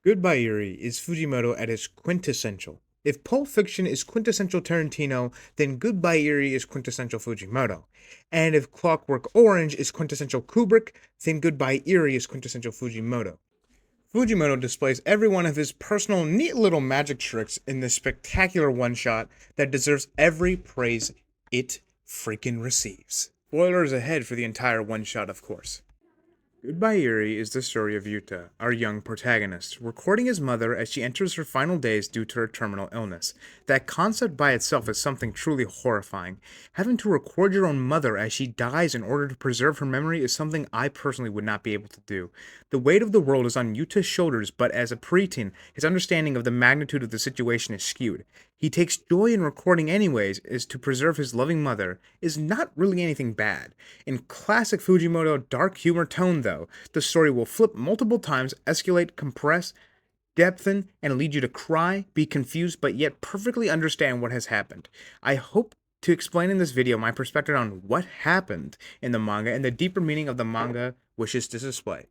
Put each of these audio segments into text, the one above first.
Goodbye Yuri is Fujimoto at his quintessential. If Pulp Fiction is quintessential Tarantino, then Goodbye Yuri is quintessential Fujimoto. And if Clockwork Orange is quintessential Kubrick, then Goodbye Yuri is quintessential Fujimoto. Fujimoto displays every one of his personal neat little magic tricks in this spectacular one shot that deserves every praise it freaking receives. Spoilers ahead for the entire one shot, of course. Goodbye Yuri is the story of Yuta, our young protagonist, recording his mother as she enters her final days due to her terminal illness. That concept by itself is something truly horrifying. Having to record your own mother as she dies in order to preserve her memory is something I personally would not be able to do. The weight of the world is on Yuta's shoulders, but as a preteen, his understanding of the magnitude of the situation is skewed. He takes joy in recording anyways, is to preserve his loving mother, is not really anything bad. In classic Fujimoto dark humor tone, though, the story will flip multiple times, escalate, compress, depthen, and lead you to cry, be confused, but yet perfectly understand what has happened. I hope to explain in this video my perspective on what happened in the manga and the deeper meaning of the manga wishes to display.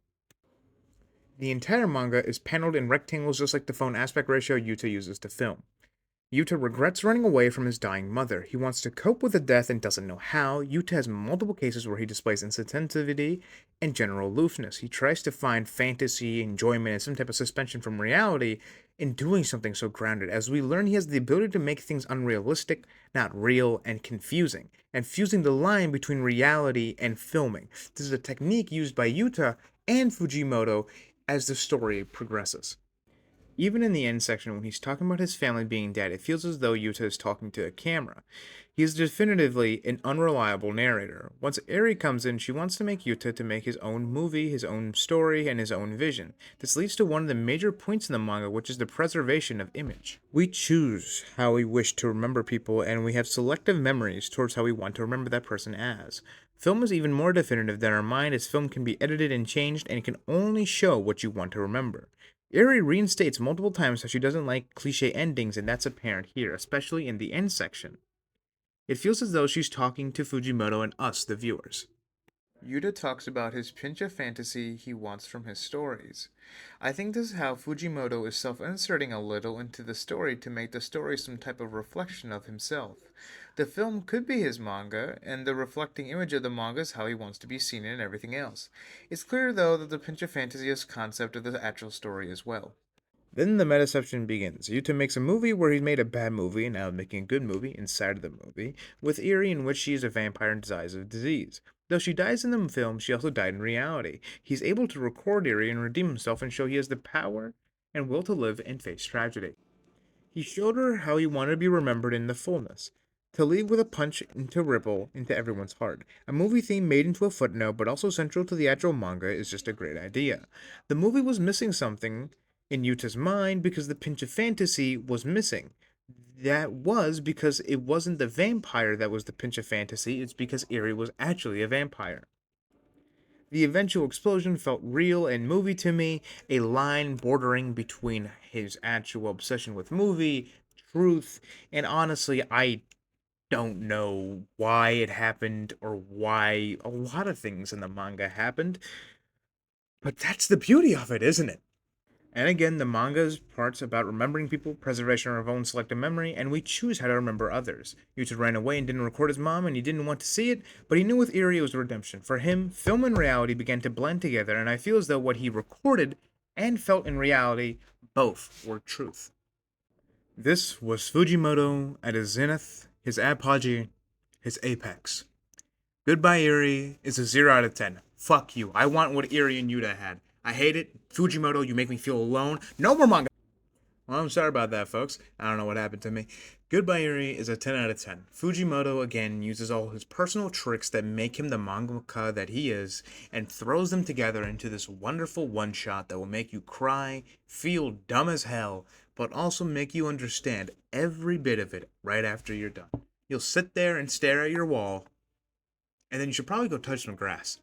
The entire manga is paneled in rectangles just like the phone aspect ratio Yuta uses to film. Yuta regrets running away from his dying mother. He wants to cope with the death and doesn't know how. Yuta has multiple cases where he displays insensitivity and general aloofness. He tries to find fantasy, enjoyment, and some type of suspension from reality in doing something so grounded. As we learn, he has the ability to make things unrealistic, not real, and confusing, and fusing the line between reality and filming. This is a technique used by Yuta and Fujimoto as the story progresses. Even in the end section, when he's talking about his family being dead, it feels as though Yuta is talking to a camera. He is definitively an unreliable narrator. Once Eri comes in, she wants to make Yuta to make his own movie, his own story, and his own vision. This leads to one of the major points in the manga, which is the preservation of image. We choose how we wish to remember people, and we have selective memories towards how we want to remember that person as. Film is even more definitive than our mind, as film can be edited and changed, and it can only show what you want to remember. Eri reinstates multiple times how she doesn't like cliche endings, and that's apparent here, especially in the end section. It feels as though she's talking to Fujimoto and us, the viewers. Yuta talks about his pinch of fantasy he wants from his stories. I think this is how Fujimoto is self-inserting a little into the story to make the story some type of reflection of himself. The film could be his manga, and the reflecting image of the manga is how he wants to be seen in everything else. It's clear, though, that the pinch of fantasy is concept of the actual story as well. Then the metaception begins. Yuta makes a movie where he made a bad movie and now making a good movie inside of the movie, with Eri in which she is a vampire and dies of disease. Though she dies in the film, she also died in reality. He's able to record Eri and redeem himself and show he has the power and will to live and face tragedy. He showed her how he wanted to be remembered in the fullness. To leave with a punch into ripple into everyone's heart. A movie theme made into a footnote, but also central to the actual manga, is just a great idea. The movie was missing something in Yuta's mind because the pinch of fantasy was missing. That was because it wasn't the vampire that was the pinch of fantasy, it's because Eri was actually a vampire. The eventual explosion felt real and movie to me, a line bordering between his actual obsession with movie, truth, and honestly, I don't know why it happened or why a lot of things in the manga happened, but that's the beauty of it, isn't it? And again, the manga's parts about remembering people, preservation of our own selective memory, and we choose how to remember others. Yuta ran away and didn't record his mom, and he didn't want to see it, but he knew with Eri it was redemption. For him, film and reality began to blend together, and I feel as though what he recorded and felt in reality both were truth. This was Fujimoto at his zenith, his apogee, his apex. Goodbye Eri is a 0 out of 10. Fuck you. I want what Eri and Yuta had. I hate it. Fujimoto, you make me feel alone. No more manga. Well, I'm sorry about that, folks. I don't know what happened to me. Goodbye Eri is a 10 out of 10. Fujimoto, again, uses all his personal tricks that make him the mangaka that he is and throws them together into this wonderful one-shot that will make you cry, feel dumb as hell, but also make you understand every bit of it right after you're done. You'll sit there and stare at your wall, and then you should probably go touch some grass.